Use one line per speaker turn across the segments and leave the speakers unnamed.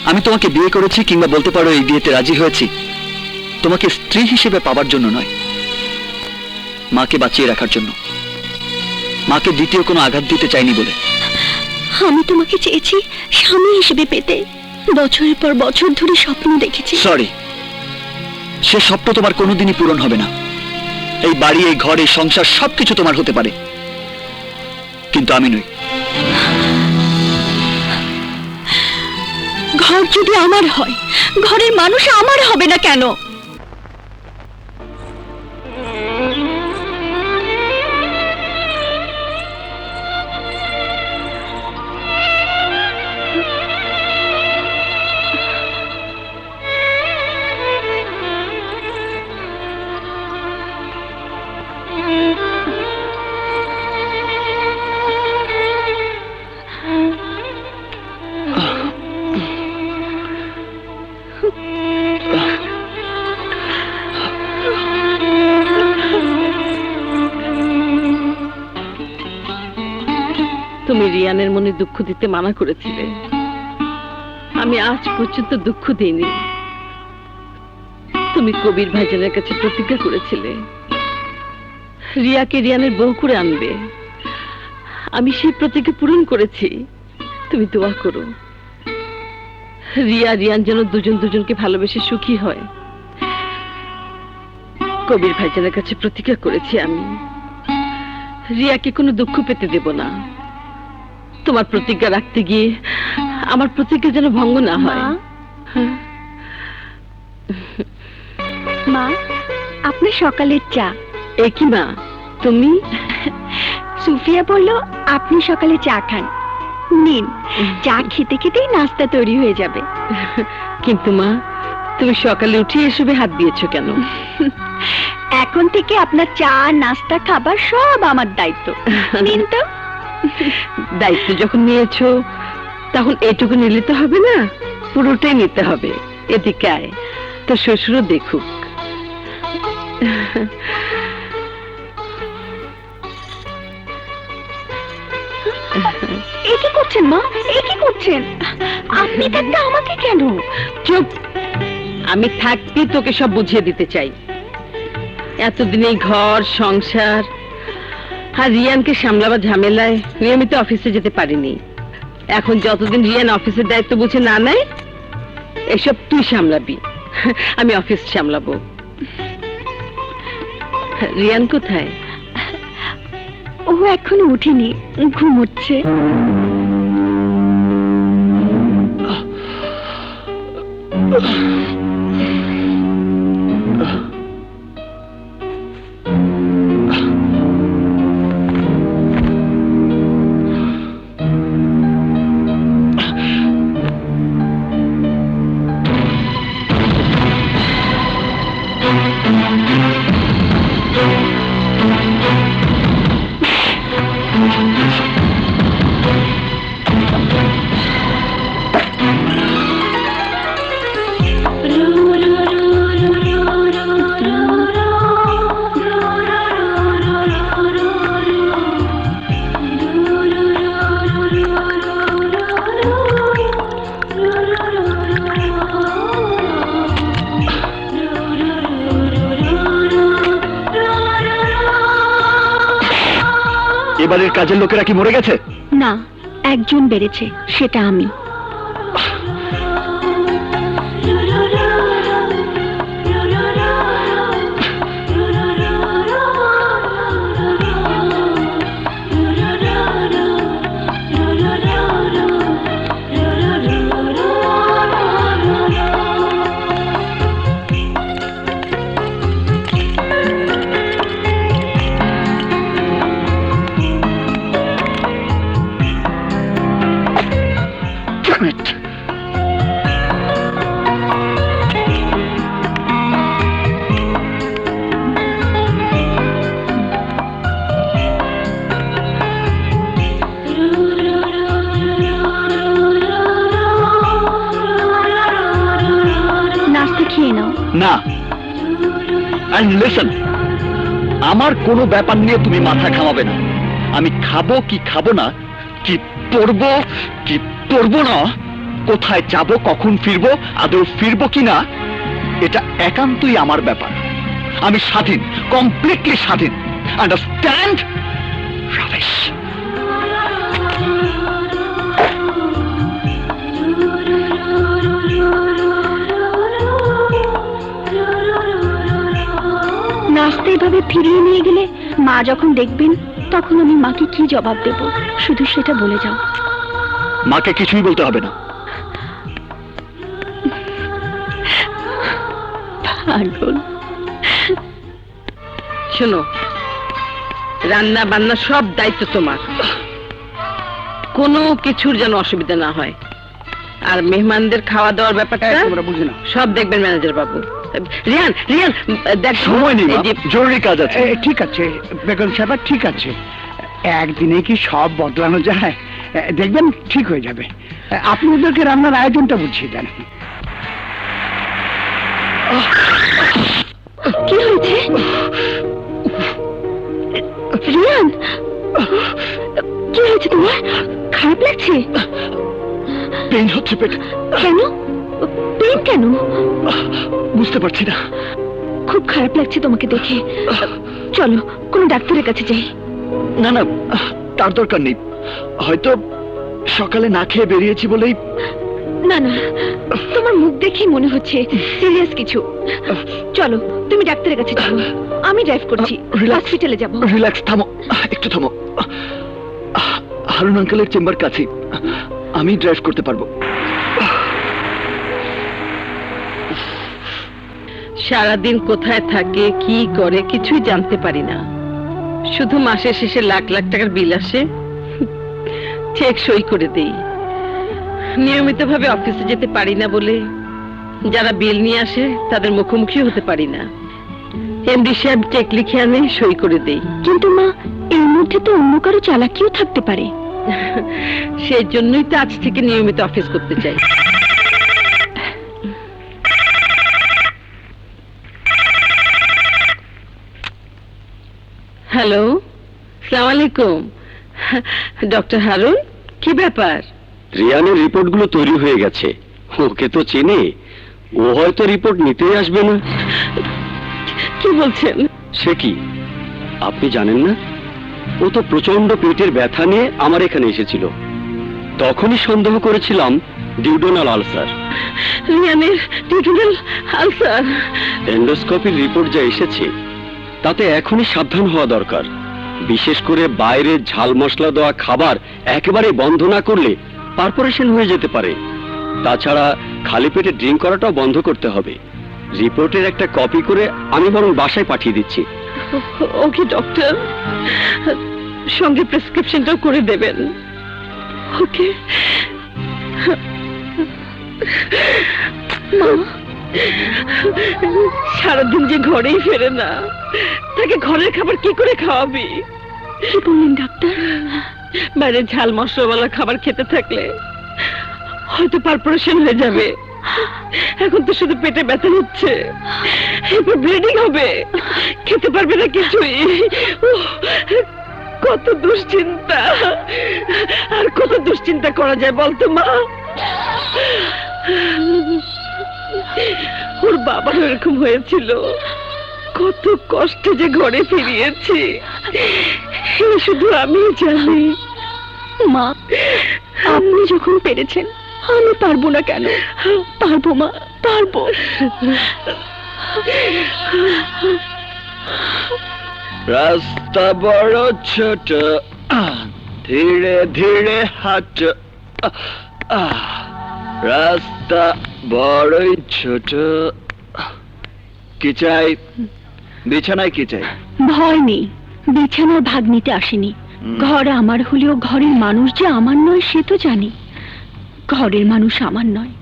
আমি তোমাকে বিয়ে করেছি, কিংবা বলতে পারো এই বিয়েতে রাজি হয়েছি তোমাকে স্ত্রী হিসেবে পাবার জন্য নয়, মাকে বাঁচিয়ে রাখার জন্য। মাকে দ্বিতীয় কোনো আঘাত দিতে চাইনি বলে।
আমি তোমাকে চেয়েছি স্বামী হিসেবে পেতে, বছরের পর বছর ধরে স্বপ্ন দেখেছি।
সরি, সে স্বপ্ন তোমার কোনোদিনই পূরণ হবে না। এই বাড়ি, এই ঘর, এই সংসার সবকিছু তোমার হতে পারে, কিন্তু আমি নই।
ঘর যদি আমার হয়, ঘরের মানুষ আমার হবে না কেন?
তুমি রিয়ানের মনে দুঃখ দিতে মানা করেছিলে, আমি আজ পর্যন্ত দুঃখ দিইনি। তুমি কবির ভাইজানের কাছে প্রতিজ্ঞা করেছিলে রিয়াকে রিয়ানের বউ করে আনবে। আমি সেই প্রতিজ্ঞা পূরণ করেছি। তুমি দোয়া করো রিয়া রিয়ান যেন দুজন দুজনকে ভালোবেসে সুখী হয়। কবির ভাইজানের কাছে প্রতিজ্ঞা করেছি আমি রিয়াকে কোনো দুঃখ পেতে দেব না। তোমার প্রতিজ্ঞা রাখতে গিয়ে আমার প্রতিজ্ঞা যেন ভঙ্গ না হয়।
মা, আপনার সকালের চা।
এ কি মা, তুমি?
সুফিয়া বলল আপনি সকালে চা খান, নিন। চা খেতে খেতেই নাস্তা তৈরি হয়ে যাবে।
কিন্তু মা, তুমি সকালে উঠে এসবে হাত দিয়েছো কেন?
এখন থেকে আপনার চা, নাস্তা, খাবার সব আমার দায়িত্ব। নিন তো।
দায়িত্ব যখন নিয়েছো তখন এটুকু নিলে তো হবে না, পুরোটাই নিতে হবে। এদিকে আয়, তো শ্বশুরও দেখুক।
এ কি করছেন মা? এ কি করছেন? আপনি থাকতে আমাকে কেন?
চুপ! আমি থাকতে তোকে সব বুঝিয়ে দিতে চাই। এতদিন এই ঘর সংসার আর রিয়ানকে সামলাবার ঝামেলায় নিয়মিত অফিসে যেতে পারিনি। এখন যতদিন রিয়ান অফিসের দায়িত্ব বুঝে না নেয়, এসব তুই সামলাবি, আমি অফিস সামলাবো। রিয়ান কোথায়?
ও এখনো উঠেনি, ঘুমোচ্ছে।
এবারের কাজের লোকেরা কি মরে গেছে?
না, একজন বেড়েছে, সেটা আমি।
না, and listen, আমার কোনো ব্যাপার নিয়ে তুমি মাথা ঘামাবে না। আমি খাবো কি খাবো না, কি পরবো কি পরবো না, কোথায় যাব, কখন ফিরবো, আদৌ ফিরবো কিনা, এটা একান্তই আমার ব্যাপার। আমি স্বাধীন, কমপ্লিটলি স্বাধীন। আন্ডারস্ট্যান্ড? রামেশ,
নাস্তা এভাবে ফিরিয়ে নিয়ে গেলে মা যখন দেখবেন তখন আমি মাকে কি জবাব দেব, শুধু সেটা বলে যাও।
মাকে কিছুই বলতে হবে না।
পাগল।
শোনো, রান্না বান্না সব দায়িত্ব তোমার, কোনো কিছুর যেন অসুবিধা না হয়। আর মেহমানদের খাওয়া দাওয়ার ব্যাপারটা
তোমরা বুঝে নাও।
সব দেখবেন ম্যানেজার বাবু। রিয়ান, রিয়ান, দেখ
সময় নেই,
এই যে
জরুরি কাজ আছে।
ঠিক আছে বেগম সাহেব, ঠিক আছে। একদিনে কি সব বদলানো যায়? দেখবেন ঠিক হয়ে যাবে। আপনি ওদেরকে রান্নার আয়োজনটা বুঝিয়ে দেন।
কি হয়েছে রিয়ান? কি হয়েছে তোমার? খারাপ লাগছে?
পেইন হচ্ছে পেটে।
কেন? পেন কেন?
বুঝতে পারছি না।
খুব খারাপ লাগছে তোমাকে দেখে। চলো কোনো ডাক্তারের কাছে যাই।
না না, তার দরকার নেই। হয়তো সকালে না খেয়ে বেরিয়েছি বলেই।
না না, তোমার মুখ দেখেই মনে হচ্ছে সিরিয়াস কিছু। চলো তুমি ডাক্তারের কাছে চলো, আমি ড্রাইভ করছি,
Relax.
হসপিটালে যাব।
রিল্যাক্স, থামো, একটু থামো। হারুন আঙ্কেলের চেম্বার কাছে, আমি ড্রাইভ করতে পারবো।
সারাদিন কোথায় থাকে, কি করে, কিছুই জানতে পারি না। শুধু মাসের শেষে লাখ লাখ টাকার বিল আসে, চেক সই করে দেই। নিয়মিত ভাবে অফিসে যেতে পারি না বলে যারা বিল নিয়ে আসে তাদের মুখোমুখি হতে পারি না। এমডি সাহেব চেক লিখে আনে, সই করে দেই।
কিন্তু মা, এর মধ্যে তো অন্য কারো চালাকিও থাকতে পারে।
সেই জন্যই তো আজ থেকে নিয়মিত অফিস করতে চাই। হ্যালো, আসসালামু আলাইকুম। ডক্টর হারুন, কি ব্যাপার?
রিয়ানের রিপোর্টগুলো তৈরি হয়ে গেছে। ওকে তো চিনি, ও হয়তো রিপোর্ট নিতেই আসবে না।
কি বলছেন?
সে কি, আপনি জানেন না? ও তো প্রচন্ড পেটের ব্যথা নিয়ে আমার এখানে এসেছিল। তখনই সন্দেহ করেছিলাম ডিউডোনাল আলসার।
রিয়ানের ডিউডোনাল আলসার?
এন্ডোস্কোপির রিপোর্ট যা এসেছে তাতে এখনই সাবধান হওয়া দরকার। বিশেষ করে বাইরে ঝাল মশলা দেওয়া খাবার একেবারে বন্ধ না করলে পারফোরেশন হয়ে যেতে পারে। তাছাড়া খালি পেটে ড্রিঙ্ক করাটাও বন্ধ করতে হবে। রিপোর্টের একটা কপি করে আমি বরং বাসায় পাঠিয়ে দিচ্ছি।
ওকে ডক্টর, সঙ্গে প্রেসক্রিপশনটাও করে দেবেন। ওকে। সারাদিন যে ঘরেই ফেরে না, তাকে ঘরের খাবার কি করে খাওয়াবি?
কি বললেন ডাক্তার?
বাইরে ঝাল মশলাওয়ালা খাবার খেতে থাকলে হয়তো পারফোরেশন হয়ে যাবে। এখন তো শুধু পেটে ব্যথা হচ্ছে, এরপর ব্লিডিং হবে, খেতে পারবে না কিছুই। উহ, কত দুশ্চিন্তা, আর কত দুশ্চিন্তা করা যায় বলতো মা? ওর বাবার এরকম হয়েছিল, কত কষ্টে যে ঘরে ফিরিয়েছি শুধু আমি জানি।
মা, আপনি যখন পেরেছেন আমি পারবো না কেন? পারবো মা, পারবো।
রাস্তা বড় ছোট, ধীরে ধীরে হাঁট। রাস্তা বড়ই ছোট। কি চাই? বিছানায় কি চাই?
ভয় নেই, বিছানার ভাগ নিতে আসেনি। ঘর আমার হলেও ঘরের মানুষ যে আমার নয় সে তো জানি। ঘরের মানুষ আমার নয়,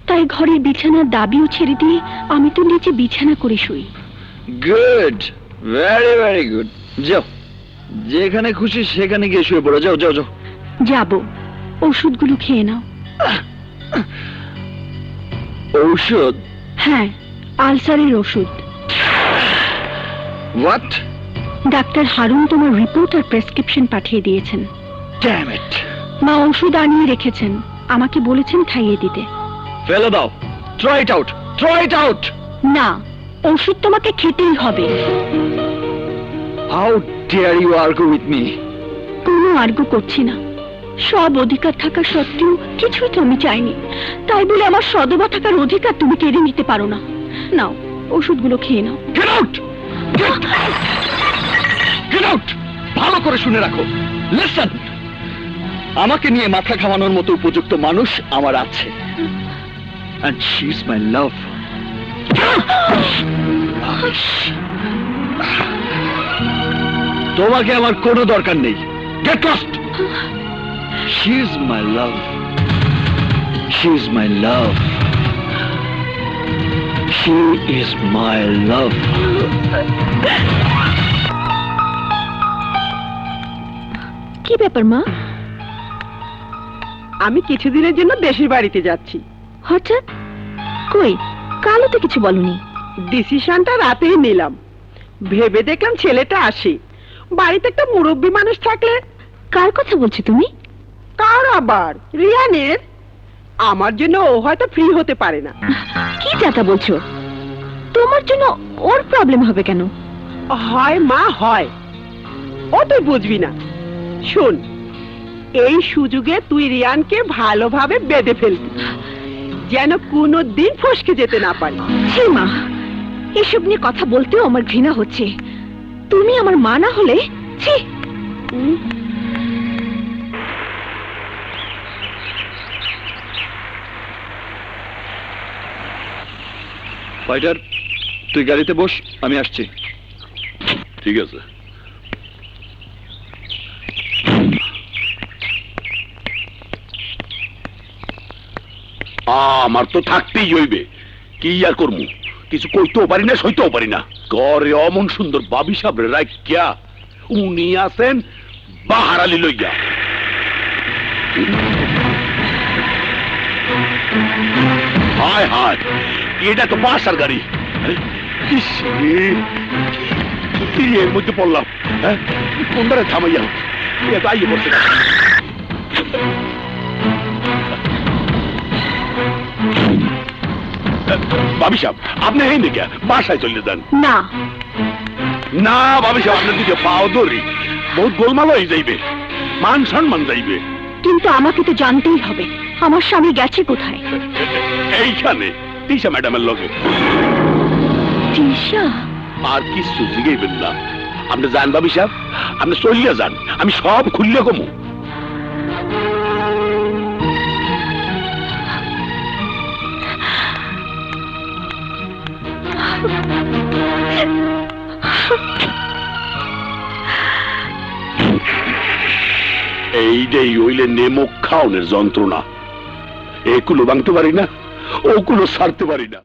তাই ঘরের বিছানার দাবিও ছেড়ে দিয়ে আমি তো নিচে বিছানা করে শুই।
Good, very very good. যাও, যেখানে খুশি সেখানে গিয়ে শুয়ে পড়ো। যাও যাও যাও।
যাব, ওষুধগুলো খেয়ে নাও।
ঔষধ?
হ্যাঁ, আলসারের ওষুধ।
হোয়াট?
ডাক্তার হারুন তোমার রিপোর্ট আর প্রেসক্রিপশন পাঠিয়ে দিয়েছেন।
Damn it.
মা ওষুধ আনিয়ে রেখেছেন, আমাকে বলেছেন খাইয়ে দিতে।
ফেলে দাও, throw it out, throw it out.
না, ওষুধ তোমাকে খেতেই হবে।
How dare you argue with me?
কোনো আর্গু করছি না। সব অধিকার থাকা সত্ত্বেও কিছুই তো আমি চাইনি, তাই বলে আমার সদবা থাকার অধিকার তুমি কেড়ে নিতে পারো না। নাও, ওষুধগুলো খেয়ে নাও।
Get out, get out. ভালো করে শুনে রাখো, লিসন। আমাকে নিয়ে মাথা ঘামানোর মতো উপযুক্ত মানুষ আমার আছে, and she is my love. তোমাকে আমার কোনো দরকার নেই। Get lost. She is my love. She is my love. She is my love.
কি ব্যাপার মা?
আমি কিছুদিনের জন্য দেশের বাড়িতে যাচ্ছি।
হঠাৎ? কই, কালো তো কিছু বলনি।
ডিসিশনটা রাতেই নিলাম। ভেবে দেখলাম ছেলেটা আসে, বাড়িতে একটা মুরব্বী মানুষ থাকলে।
কার কথা বলছো তুমি?
কার আবার? রিয়ানের। আমার জন্য ও হয়তো ফ্রি হতে পারে না।
কি যাতা বলছো? তোমার জন্য ওর প্রবলেম হবে কেন?
হয় মা, হয়। ও তুই বুঝবি না। শোন, এই সুযোগে তুই রিয়ানকে ভালোভাবে বেঁধে ফেলবি, যেন কোনো দিন ফসকে যেতে না পারে।
ছি মা, এসব নিয়ে কথা বলতেও আমার ঘৃণা হচ্ছে। তুমি আমার মা না হলে, ছি।
ফাইটার, তুই গাড়িতে বস, আমি আসছি।
ঠিক আছে। আমার তো থাকতেই হইবে, কি আর করমু? কিছু কইতেও পারি না, সইতেও পারি না। ঘরে অমন সুন্দর বাবি সাবরে রাখিয়া উনি আছেন বাহারালি লইয়া। হায় হায়, এটা তো বাসার গাড়ি। আরে, ইস রে, কি এর মধ্যে পড়লাম? হ্যাঁ, কোনটারে থামাইয়া এটা আইয়ে পড়ছে। ভাবি সাহেব, আপনি এই দিকে বাসায় চলে যান।
না,
না ভাবি সাহেব, আপনার দিকে পাও ধরি, বহুত গোলমাল হয়ে যাইবে, মান সম্মান যাইবে।
কিন্তু আমাকে তো জানতেই হবে আমার স্বামী গেছে কোথায়।
এইখানে তিশা ম্যাডামের লগে।
তৃষা?
আর কিছু জিগাইবেন না, আপনি যান ভাবি সাহেব, আপনি চলিয়া যান, আমি সব খুললে কমু। এইটাই হইলে নেমক খাওনের যন্ত্রণা। এগুলো ভাঙতে পারি না, ওগুলো ছাড়তে পারি না।